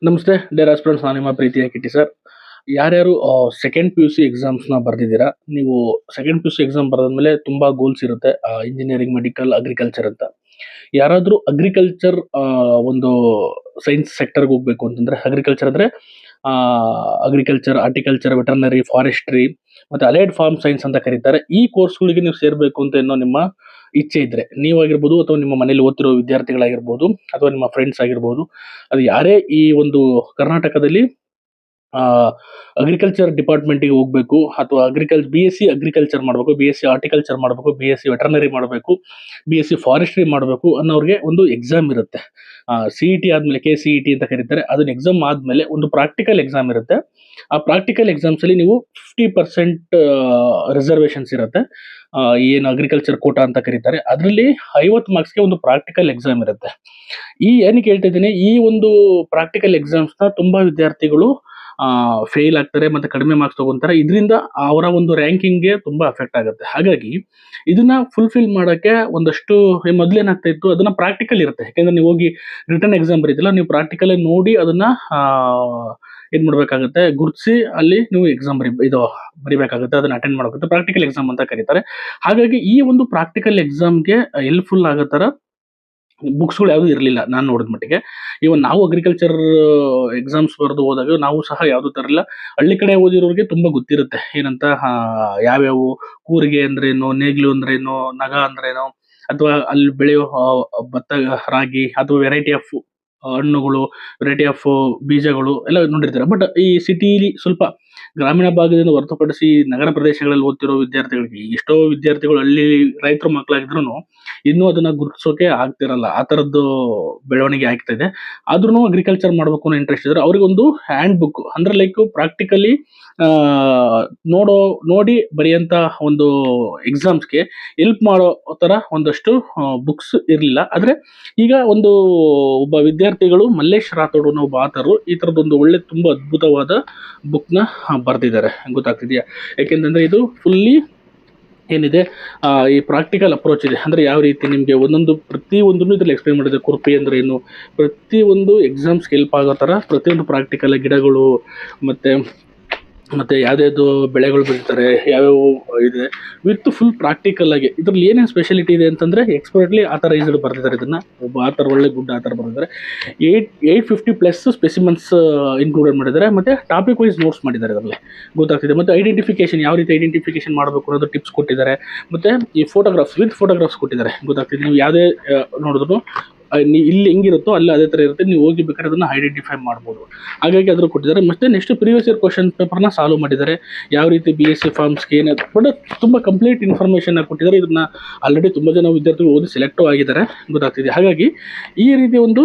ನಮಸ್ತೆ dear aspirants, ನಾನು ನಿಮ್ಮ ಪ್ರೀತಿಯ ಕಿಟ್ಟಿ ಸರ್. ಯಾರ್ಯಾರು ಸೆಕೆಂಡ್ ಪಿ ಯು ಸಿ ಎಕ್ಸಾಮ್ಸ್ನ ಬರೆದಿದ್ದೀರಾ, ನೀವು second P U C exam ಬರೆದ್ಮೇಲೆ ತುಂಬ ಗೋಲ್ಸ್ ಇರುತ್ತೆ, ಇಂಜಿನಿಯರಿಂಗ್, ಮೆಡಿಕಲ್, ಅಗ್ರಿಕಲ್ಚರ್ ಅಂತ. ಯಾರಾದರೂ ಅಗ್ರಿಕಲ್ಚರ್ ಒಂದು ಸೈನ್ಸ್ ಸೆಕ್ಟರ್ಗೆ ಹೋಗ್ಬೇಕು ಅಂತಂದರೆ, ಅಗ್ರಿಕಲ್ಚರ್ ಅಂದರೆ ಅಗ್ರಿಕಲ್ಚರ್, ಹಾರ್ಟಿಕಲ್ಚರ್, ವೆಟರ್ನರಿ, ಫಾರೆಸ್ಟ್ರಿ ಮತ್ತು ಅಲೈಡ್ ಫಾರ್ಮ್ ಸೈನ್ಸ್ ಅಂತ ಕರೀತಾರೆ. ಈ ಕೋರ್ಸ್ಗಳಿಗೆ ನೀವು ಸೇರಬೇಕು ಅಂತ ಏನೋ ನಿಮ್ಮ ಇಚ್ಛೆ ಇದ್ದರೆ, ನೀವಾಗಿರ್ಬೋದು ಅಥವಾ ನಿಮ್ಮ ಮನೇಲಿ ಓದ್ತಿರೋ ವಿದ್ಯಾರ್ಥಿಗಳಾಗಿರ್ಬೋದು ಅಥವಾ ನಿಮ್ಮ ಫ್ರೆಂಡ್ಸ್ ಆಗಿರ್ಬೋದು, ಅದು ಯಾರೇ ಈ ಒಂದು ಕರ್ನಾಟಕದಲ್ಲಿ ಅಗ್ರಿಕಲ್ಚರ್ ಡಿಪಾರ್ಟ್ಮೆಂಟಿಗೆ ಹೋಗಬೇಕು ಅಥವಾ ಬಿ ಎಸ್ ಸಿ ಅಗ್ರಿಕಲ್ಚರ್ ಮಾಡಬೇಕು, ಬಿ ಎಸ್ ಸಿ ಹಾರ್ಟಿಕಲ್ಚರ್ ಮಾಡಬೇಕು, ಬಿ ಎಸ್ ಸಿ ವೆಟರ್ನರಿ ಮಾಡಬೇಕು, ಬಿ ಎಸ್ ಸಿ ಫಾರೆಸ್ಟ್ರಿ ಮಾಡಬೇಕು ಅನ್ನೋರಿಗೆ ಒಂದು ಎಕ್ಸಾಮ್ ಇರುತ್ತೆ. ಸಿ ಇ ಟಿ ಆದಮೇಲೆ KCET ಅಂತ ಕರೀತಾರೆ. ಅದನ್ನ ಎಕ್ಸಾಮ್ ಆದಮೇಲೆ ಒಂದು ಪ್ರಾಕ್ಟಿಕಲ್ ಎಕ್ಸಾಮ್ ಇರುತ್ತೆ. ಆ ಪ್ರಾಕ್ಟಿಕಲ್ ಎಕ್ಸಾಮ್ಸಲ್ಲಿ ನೀವು 50% ರಿಸರ್ವೇಷನ್ಸ್ ಇರುತ್ತೆ. ಏನು ಅಗ್ರಿಕಲ್ಚರ್ ಕೋಟಾ ಅಂತ ಕರೀತಾರೆ, ಅದರಲ್ಲಿ 50 ಮಾರ್ಕ್ಸ್ಗೆ ಒಂದು ಪ್ರಾಕ್ಟಿಕಲ್ ಎಕ್ಸಾಮ್ ಇರುತ್ತೆ. ಏನಕ್ಕೆ ಹೇಳ್ತಾ ಇದ್ದೀನಿ, ಈ ಒಂದು ಪ್ರಾಕ್ಟಿಕಲ್ ಎಕ್ಸಾಮ್ಸ್ನ ತುಂಬ ವಿದ್ಯಾರ್ಥಿಗಳು ಫೇಲ್ ಆಗ್ತಾರೆ ಮತ್ತು ಕಡಿಮೆ ಮಾರ್ಕ್ಸ್ ತಗೊಂತಾರೆ. ಇದರಿಂದ ಅವರ ಒಂದು ರ್ಯಾಂಕಿಂಗ್ಗೆ ತುಂಬ ಅಫೆಕ್ಟ್ ಆಗುತ್ತೆ. ಹಾಗಾಗಿ ಇದನ್ನ ಫುಲ್ಫಿಲ್ ಮಾಡೋಕ್ಕೆ ಒಂದಷ್ಟು ಮೊದಲೇನಾಗ್ತಾ ಇತ್ತು, ಅದನ್ನ ಪ್ರಾಕ್ಟಿಕಲ್ ಇರುತ್ತೆ. ಯಾಕೆಂದ್ರೆ ನೀವು ಹೋಗಿ ರಿಟರ್ನ್ ಎಕ್ಸಾಮ್ ಬರೀತಿಲ್ಲ, ನೀವು ಪ್ರಾಕ್ಟಿಕಲ್ ನೋಡಿ ಅದನ್ನ ಏನು ಮಾಡಬೇಕಾಗುತ್ತೆ, ಗುರುತಿಸಿ ಅಲ್ಲಿ ನೀವು ಎಕ್ಸಾಮ್ ಬರಿಬೇಕಾಗುತ್ತೆ, ಅದನ್ನ ಅಟೆಂಡ್ ಮಾಡಬೇಕಾಗುತ್ತೆ. ಪ್ರಾಕ್ಟಿಕಲ್ ಎಕ್ಸಾಮ್ ಅಂತ ಕರೀತಾರೆ. ಹಾಗಾಗಿ ಈ ಒಂದು ಪ್ರಾಕ್ಟಿಕಲ್ ಎಕ್ಸಾಮ್ಗೆ ಹೆಲ್ಪ್ಫುಲ್ ಆಗೋ ಥರ ಬುಕ್ಸ್ಗಳು ಯಾವುದೂ ಇರಲಿಲ್ಲ ನಾನು ನೋಡಿದ ಮಟ್ಟಿಗೆ. ಇವನ್ ನಾವು ಅಗ್ರಿಕಲ್ಚರ್ ಎಕ್ಸಾಮ್ಸ್ ಬರೆದು ಹೋದಾಗ ನಾವು ಸಹ ಯಾವುದೂ ತರಲಿಲ್ಲ. ಹಳ್ಳಿ ಕಡೆ ಓದಿರೋರಿಗೆ ತುಂಬ ಗೊತ್ತಿರುತ್ತೆ ಏನಂತ, ಯಾವ್ಯಾವು ಕೂರಿಗೆ ಅಂದ್ರೇನು, ನೇಗಿಲು ಅಂದ್ರೇನು, ನಗ ಅಂದ್ರೇನು, ಅಥವಾ ಅಲ್ಲಿ ಬೆಳೆಯೋ ಭತ್ತ, ರಾಗಿ ಅಥವಾ ವೆರೈಟಿ ಆಫ್ ಹಣ್ಣುಗಳು, ವೆರೈಟಿ ಆಫ್ ಬೀಜಗಳು ಎಲ್ಲ ನೋಡಿರ್ತಾರೆ. ಬಟ್ ಈ ಸಿಟಿಲಿ ಸ್ವಲ್ಪ ಗ್ರಾಮೀಣ ಭಾಗದಿಂದ ಹೊರತುಪಡಿಸಿ ನಗರ ಪ್ರದೇಶಗಳಲ್ಲಿ ಓದ್ತಿರೋ ವಿದ್ಯಾರ್ಥಿಗಳಿಗೆ, ಎಷ್ಟೋ ವಿದ್ಯಾರ್ಥಿಗಳು ಹಳ್ಳಿ ರೈತರ ಮಕ್ಕಳಾಗಿದ್ರು ಇನ್ನೂ ಅದನ್ನ ಗುರುತಿಸೋಕೆ ಆಗ್ತಿರಲ್ಲ, ಆ ಥರದ್ದು ಬೆಳವಣಿಗೆ ಆಗ್ತಾ ಇದೆ. ಆದ್ರೂ ಅಗ್ರಿಕಲ್ಚರ್ ಮಾಡಬೇಕು ಅನ್ನೋ ಇಂಟ್ರೆಸ್ಟ್ ಇದ್ರೆ ಅವ್ರಿಗೊಂದು ಹ್ಯಾಂಡ್ ಬುಕ್ ಅಂದ್ರೆ ಲೈಕ್ ಪ್ರಾಕ್ಟಿಕಲಿ ನೋಡಿ ಬರೆಯಂತ ಒಂದು ಎಕ್ಸಾಮ್ಸ್ಗೆ ಹೆಲ್ಪ್ ಮಾಡೋ ಥರ ಒಂದಷ್ಟು ಬುಕ್ಸ್ ಇರಲಿಲ್ಲ. ಆದರೆ ಈಗ ಒಬ್ಬ ವಿದ್ಯಾರ್ಥಿಗಳು ಮಲ್ಲೇಶ್ ರಾಥೋಡ್ ಅನ್ನೋ ಒಬ್ಬ ಆತರು ಈ ಥರದೊಂದು ಒಳ್ಳೆ ತುಂಬ ಅದ್ಭುತವಾದ ಬುಕ್ನ ಬರೆದಿದ್ದಾರೆ. ಗೊತ್ತಾಗ್ತಿದೆಯಾ? ಯಾಕೆಂತಂದರೆ ಇದು ಫುಲ್ಲಿ ಏನಿದೆ, ಈ ಪ್ರಾಕ್ಟಿಕಲ್ ಅಪ್ರೋಚ್ ಇದೆ. ಅಂದರೆ ಯಾವ ರೀತಿ ನಿಮಗೆ ಪ್ರತಿಯೊಂದನ್ನು ಇದರಲ್ಲಿ ಎಕ್ಸ್ಪ್ಲೇನ್ ಮಾಡಿದೆ. ಕುರ್ಪಿ ಅಂದರೆ ಏನು, ಪ್ರತಿಯೊಂದು ಎಕ್ಸಾಮ್ಸ್ಗೆ ಹೆಲ್ಪ್ ಆಗೋ ಥರ ಪ್ರತಿಯೊಂದು ಪ್ರಾಕ್ಟಿಕಲ್ ಗಿಡಗಳು ಮತ್ತು ಯಾವುದ್ಯಾವುದು ಬೆಳೆಗಳು ಬೆಳೀತಾರೆ, ಯಾವ್ಯಾವ ಇದೆ ವಿತ್ ಫುಲ್ ಪ್ರಾಕ್ಟಿಕಲ್ ಆಗಿ. ಇದರಲ್ಲಿ ಏನೇನು ಸ್ಪೆಷಾಲಿಟಿ ಇದೆ ಅಂತಂದರೆ, ಎಕ್ಸ್ಪರ್ಟ್ಲಿ ಆಥರೈಸ್ಡ್ ಬರೆದಿದ್ದಾರೆ. ಇದನ್ನು ಒಬ್ಬ ಒಳ್ಳೆ ಗುಡ್ ಆಥರ್ ಬರೆದಿದ್ದಾರೆ. 850+ ಸ್ಪೆಸಿಮನ್ಸ್ ಇನ್ಕ್ಲೂಡೆಡ್ ಮಾಡಿದ್ದಾರೆ ಮತ್ತು ಟಾಪಿಕ್ ವೈಸ್ ನೋಟ್ಸ್ ಮಾಡಿದ್ದಾರೆ ಇದರಲ್ಲಿ. ಗೊತ್ತಾಗ್ತಿದೆ. ಮತ್ತು ಐಡೆಂಟಿಫಿಕೇಶನ್, ಯಾವ ರೀತಿ ಐಡೆಂಟಿಫಿಕೇಶನ್ ಮಾಡಬೇಕು ಅನ್ನೋದು ಟಿಪ್ಸ್ ಕೊಟ್ಟಿದ್ದಾರೆ. ಮತ್ತು ಈ ಫೋಟೋಗ್ರಾಫ್ಸ್ ಕೊಟ್ಟಿದ್ದಾರೆ. ಗೊತ್ತಾಗ್ತಿದೆ. ನೀವು ಯಾವುದೇ ನೋಡಿದ್ರು ಇಲ್ಲಿ ಹೆಂಗಿರುತ್ತೋ ಅಲ್ಲಿ ಅದೇ ಥರ ಇರುತ್ತೆ, ನೀವು ಹೋಗಿ ಬೇಕಾದ್ರೆ ಅದನ್ನು ಐಡೆಂಟಿಫೈ ಮಾಡ್ಬೋದು. ಹಾಗಾಗಿ ಅದ್ರ ಕೊಟ್ಟಿದ್ದಾರೆ. ಮತ್ತು ನೆಕ್ಸ್ಟ್ ಪ್ರೀವಿಯಸ್ ಇಯರ್ ಕ್ವಶನ್ ಪೇಪರ್ನ ಸಾಲ್ವ್ ಮಾಡಿದ್ದಾರೆ. ಯಾವ ರೀತಿ BSc ಫಾರ್ಮ್ಸ್ಗೆ ಏನಾದ್ರು ಬಟ್ ತುಂಬ ಕಂಪ್ಲೀಟ್ ಇನ್ಫಾರ್ಮೇಷನ್ನ ಕೊಟ್ಟಿದ್ದಾರೆ. ಇದನ್ನ ಆಲ್ರೆಡಿ ತುಂಬ ಜನ ವಿದ್ಯಾರ್ಥಿಗಳು ಓದಿ ಸೆಲೆಕ್ಟು ಆಗಿದ್ದಾರೆ. ಗೊತ್ತಾಗ್ತಿದೆ. ಹಾಗಾಗಿ ಈ ರೀತಿ ಒಂದು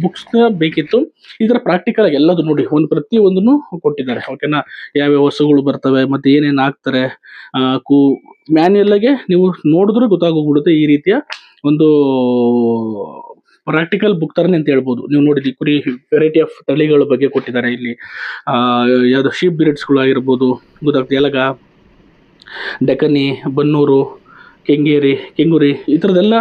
ಬುಕ್ಸ್ನ ಬೇಕಿತ್ತು. ಇದರ ಪ್ರಾಕ್ಟಿಕಲ್ ಆಗಿ ಎಲ್ಲದು ನೋಡಿ ಪ್ರತಿಯೊಂದನ್ನು ಕೊಟ್ಟಿದ್ದಾರೆ. ಓಕೆನಾ? ಯಾವ್ಯಾವ ಹಸುಗಳು ಬರ್ತವೆ ಮತ್ತು ಏನೇನು ಹಾಕ್ತಾರೆ, ಮ್ಯಾನ್ಯಲ್ ಆಗಿ ನೀವು ನೋಡಿದ್ರೆ ಗೊತ್ತಾಗೋಗ್ಬಿಡುತ್ತೆ. ಈ ರೀತಿಯ ಒಂದು ಪ್ರಾಕ್ಟಿಕಲ್ ಬುಕ್ ಥರನೇ ಅಂತ ಹೇಳ್ಬೋದು. ನೀವು ನೋಡಿದ್ರಿ, ಕುರಿ ವೆರೈಟಿ ಆಫ್ ತಳಿಗಳ ಬಗ್ಗೆ ಕೊಟ್ಟಿದ್ದಾರೆ ಇಲ್ಲಿ. ಯಾವುದು ಶೀಪ್ ಬ್ರೀಡ್ಸ್ಗಳು ಆಗಿರ್ಬೋದು, ಗೊತ್ತಾಗ್ತದೆ, ಎಲಗ, ಡೆಕನಿ, ಬನ್ನೂರು, ಕೆಂಗುರಿ ಈ ಥರದ್ದೆಲ್ಲ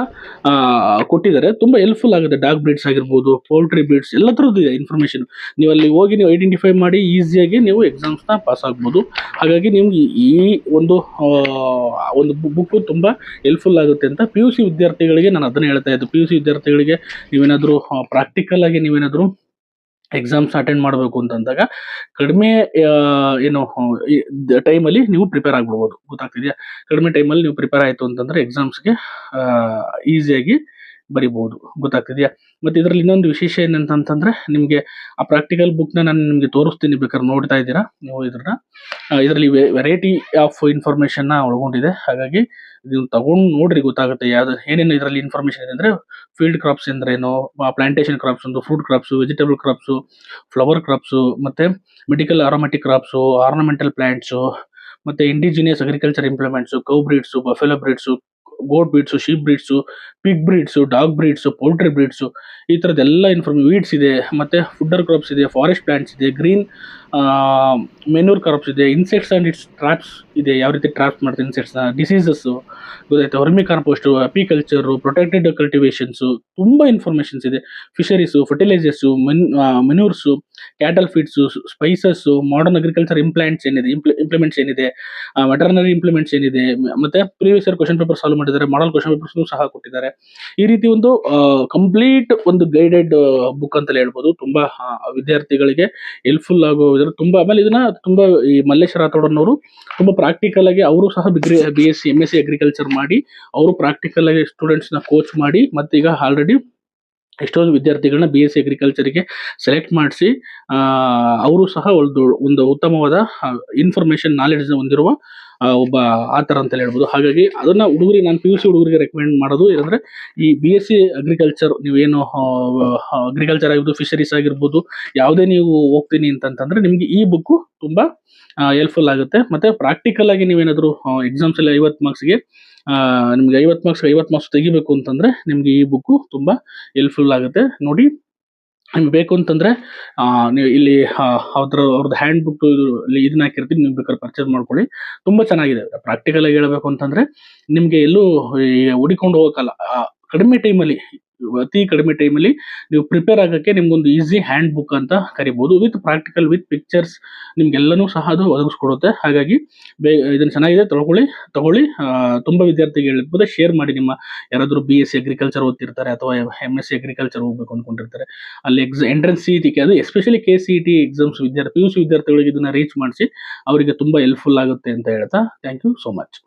ಕೊಟ್ಟಿದ್ದಾರೆ. ತುಂಬ ಹೆಲ್ಪ್ಫುಲ್ ಆಗುತ್ತೆ. ಡಾಗ್ ಬ್ರೀಡ್ಸ್ ಆಗಿರ್ಬೋದು, ಪೌಲ್ಟ್ರಿ ಬ್ರೀಡ್ಸ್ ಎಲ್ಲ ಥರದ್ದು ಇದೆ ಇನ್ಫಾರ್ಮೇಷನ್. ನೀವು ಅಲ್ಲಿ ಹೋಗಿ ನೀವು ಐಡೆಂಟಿಫೈ ಮಾಡಿ ಈಸಿಯಾಗಿ ನೀವು ಎಕ್ಸಾಮ್ಸ್ನ ಪಾಸ್ ಆಗ್ಬೋದು. ಹಾಗಾಗಿ ನಿಮ್ಗೆ ಈ ಒಂದು ಬುಕ್ಕು ತುಂಬ ಹೆಲ್ಪ್ಫುಲ್ ಆಗುತ್ತೆ ಅಂತ PUC ವಿದ್ಯಾರ್ಥಿಗಳಿಗೆ ನಾನು ಅದನ್ನು ಹೇಳ್ತಾ ಇದ್ದು. PUC ವಿದ್ಯಾರ್ಥಿಗಳಿಗೆ ನೀವೇನಾದರೂ ಪ್ರಾಕ್ಟಿಕಲ್ ಆಗಿ ನೀವೇನಾದರೂ ಎಕ್ಸಾಮ್ಸ್ ಅಟೆಂಡ್ ಮಾಡಬೇಕು ಅಂತಂದಾಗ ಕಡಿಮೆ ಟೈಮಲ್ಲಿ ನೀವು ಪ್ರಿಪೇರ್ ಆಗ್ಬಿಡ್ಬೋದು. ಗೊತ್ತಾಗ್ತಿದೆಯಾ? ಕಡಿಮೆ ಟೈಮಲ್ಲಿ ನೀವು ಪ್ರಿಪೇರ್ ಆಯಿತು ಅಂತಂದರೆ ಎಕ್ಸಾಮ್ಸ್ಗೆ ಈಸಿಯಾಗಿ ಬರಿಬೋದು. ಗೊತ್ತಾಗ್ತಿದೆಯಾ? ಮತ್ತು ಇದರಲ್ಲಿ ಇನ್ನೊಂದು ವಿಶೇಷ ಏನಂತಂದರೆ, ನಿಮಗೆ ಆ ಪ್ರಾಕ್ಟಿಕಲ್ ಬುಕ್ನ ನಾನು ನಿಮಗೆ ತೋರಿಸ್ತೀನಿ, ಬೇಕಾದ್ರೆ ನೋಡ್ತಾ ಇದ್ದೀರಾ ನೀವು ಇದರಲ್ಲಿ ವೆರೈಟಿ ಆಫ್ ಇನ್ಫಾರ್ಮೇಷನ್ನ ಒಳಗೊಂಡಿದೆ. ಹಾಗಾಗಿ ನೀವು ತಗೊಂಡು ನೋಡ್ರಿ, ಗೊತ್ತಾಗುತ್ತೆ ಏನೇನು ಇದರಲ್ಲಿ ಇನ್ಫಾರ್ಮೇಷನ್ ಇದೆ. ಅಂದರೆ ಫೀಲ್ಡ್ ಕ್ರಾಪ್ಸ್ ಅಂದ್ರೇನು, plantation crops, fruit crops, vegetable crops, flower crops, ಮತ್ತು medical aromatic crops, ornamental plants, ಮತ್ತು indigenous agriculture implements, cow breeds, buffalo breeds, goat breeds, sheep breeds, pig breeds, dog breeds, poultry breeds, ಈ ಥರದ್ದೆಲ್ಲ weeds ಇದೆ. ಮತ್ತು fodder crops ಇದೆ, forest plants ಇದೆ, green manure crops ಇದೆ, insects and its traps ಇದೆ, ಯಾವ ರೀತಿ ಟ್ರಾಪ್ ಮಾಡ್ತಾರೆ ಇನ್ಸೆಕ್ಟ್ಸ್ನ, ಡಿಸೀಸಸ್ಸು ಗೊತ್ತಾಯ್ತು, ವರ್ಮಿ ಕಾಂಪೋಸ್ಟು, ಅಪಿಕಲ್ಚರು, ಪ್ರೊಟೆಕ್ಟೆಡ್ ಕಲ್ಟಿವೇಷನ್ಸು, ತುಂಬ ಇನ್ಫಾರ್ಮೇಷನ್ಸ್ ಇದೆ. Fisheries, fertilisers, manures, cattle feeds, spices, modern agriculture implements ಏನಿದೆ, ವೆಟರ್ನರಿ ಇಂಪ್ಲಿಮೆಂಟ್ಸ್ ಏನಿದೆ, ಮತ್ತೆ previous year question paper solve ಮಾಡಿದ್ದಾರೆ, ಮಾಡಲ್ ಕ್ವಶನ್ ಪೇಪರ್ಸ್ನು ಸಹ ಕೊಟ್ಟಿದ್ದಾರೆ. ಈ ರೀತಿ ಒಂದು ಕಂಪ್ಲೀಟ್ ಒಂದು ಗೈಡೆಡ್ ಬುಕ್ ಅಂತಲೇ ಹೇಳ್ಬೋದು. ತುಂಬಾ ವಿದ್ಯಾರ್ಥಿಗಳಿಗೆ ಹೆಲ್ಪ್ಫುಲ್ ಆಗೋ ತುಂಬಾ. ಆಮೇಲೆ ಇದನ್ನ ತುಂಬಾ ಈ ಮಲ್ಲೇಶ್ ರಾಥೋಡನವರು ತುಂಬಾ ಪ್ರಾಕ್ಟಿಕಲ್ ಆಗಿ ಅವರು ಸಹ BSc MSc ಅಗ್ರಿಕಲ್ಚರ್ ಮಾಡಿ ಅವರು ಪ್ರಾಕ್ಟಿಕಲ್ ಆಗಿ ಸ್ಟೂಡೆಂಟ್ಸ್ ನ ಕೋಚ್ ಮಾಡಿ ಮತ್ತೆ ಈಗ ಆಲ್ರೆಡಿ ಎಷ್ಟೊಂದು ವಿದ್ಯಾರ್ಥಿಗಳನ್ನ BSc ಅಗ್ರಿಕಲ್ಚರ್ಗೆ ಸೆಲೆಕ್ಟ್ ಮಾಡಿಸಿ ಅವರು ಸಹ ಒಂದು ಉತ್ತಮವಾದ ಇನ್ಫಾರ್ಮೇಶನ್ ನಾಲೆಡ್ಜ್ ಹೊಂದಿರುವ ಒಬ್ಬ ಆತರ ಅಂತ ಹೇಳ್ಬೋದು. ಹಾಗಾಗಿ ಅದನ್ನ ಹುಡುಗರಿಗೆ, ನಾನು PUC ಹುಡುಗರಿಗೆ ರೆಕಮೆಂಡ್ ಮಾಡೋದು ಏನಂದ್ರೆ ಈ BSc ಅಗ್ರಿಕಲ್ಚರ್ ನೀವೇನು ಅಗ್ರಿಕಲ್ಚರ್ ಆಗಿರ್ಬೋದು, ಫಿಶರೀಸ್ ಆಗಿರ್ಬೋದು, ಯಾವುದೇ ನೀವು ಹೋಗ್ತೀನಿ ಅಂತಂದ್ರೆ ನಿಮ್ಗೆ ಈ ಬುಕ್ ತುಂಬಾ ಹೆಲ್ಪ್ಫುಲ್ ಆಗುತ್ತೆ. ಮತ್ತೆ ಪ್ರಾಕ್ಟಿಕಲ್ ಆಗಿ ನೀವೇನಾದ್ರು ಎಕ್ಸಾಮ್ಸ್ ಅಲ್ಲಿ 50 ಮಾರ್ಕ್ಸ್ಗೆ ನಿಮ್ಗೆ 50 ಮಾರ್ಕ್ಸ್ ತೆಗಿಬೇಕು ಅಂತಂದ್ರೆ ನಿಮ್ಗೆ ಈ ಬುಕ್ ತುಂಬಾ ಹೆಲ್ಪ್ಫುಲ್ ಆಗುತ್ತೆ. ನೋಡಿ, ನಿಮ್ಗೆ ಬೇಕು ಅಂತಂದ್ರೆ ನೀವು ಇಲ್ಲಿ ಅವ್ರದ್ದು ಹ್ಯಾಂಡ್ ಬುಕ್ ಇದನ್ನ ಹಾಕಿರ್ತೀನಿ, ನೀವು ಬೇಕಾದ್ರೆ ಪರ್ಚೇಸ್ ಮಾಡ್ಕೊಳ್ಳಿ. ತುಂಬಾ ಚೆನ್ನಾಗಿದೆ. ಪ್ರಾಕ್ಟಿಕಲ್ ಆಗಿ ಹೇಳ್ಬೇಕು ಅಂತಂದ್ರೆ ನಿಮ್ಗೆ ಎಲ್ಲೂ ಹುಡಿಕೊಂಡು ಹೋಗಕ್ಕಲ್ಲ. ಕಡಿಮೆ ಟೈಮಲ್ಲಿ, ಅತಿ ಕಡಿಮೆ ಟೈಮಲ್ಲಿ ನೀವು ಪ್ರಿಪೇರ್ ಆಗಕ್ಕೆ ನಿಮ್ಗೊಂದು ಈಸಿ ಹ್ಯಾಂಡ್ ಬುಕ್ ಅಂತ ಕರಿಬಹುದು. ವಿತ್ ಪ್ರಾಕ್ಟಿಕಲ್, ವಿತ್ ಪಿಕ್ಚರ್ಸ್, ನಿಮ್ಗೆಲ್ಲನೂ ಸಹ ಅದು ಒದಗಿಸ್ಕೊಡುತ್ತೆ. ಹಾಗಾಗಿ ಇದನ್ನ ಚೆನ್ನಾಗಿದೆ, ತಗೊಳ್ಳಿ. ತುಂಬಾ ವಿದ್ಯಾರ್ಥಿಗಳು ಹೇಳ್ಬೋದು, ಶೇರ್ ಮಾಡಿ. ನಿಮ್ಮ ಯಾರಾದರೂ BSc ಅಗ್ರಿಕಲ್ಚರ್ ಓದ್ತಿರ್ತಾರೆ ಅಥವಾ MSc ಅಗ್ರಿಕಲ್ಚರ್ ಹೋಗ್ಬೇಕು ಅನ್ಕೊಂಡಿರ್ತಾರೆ, ಅಲ್ಲಿ ಎಂಟ್ರೆನ್ಸ್ CET, ಅದು ಎಸ್ಪೆಷಲಿ KCET ಎಕ್ಸಾಮ್ಸ್ PUC ವಿದ್ಯಾರ್ಥಿಗಳಿಗೆ ಇದನ್ನ ರೀಚ್ ಮಾಡಿಸಿ ಅವರಿಗೆ ತುಂಬಾ ಹೆಲ್ಪ್ಫುಲ್ ಆಗುತ್ತೆ ಅಂತ ಹೇಳ್ತಾ ಥ್ಯಾಂಕ್ ಯು ಸೋ ಮಚ್.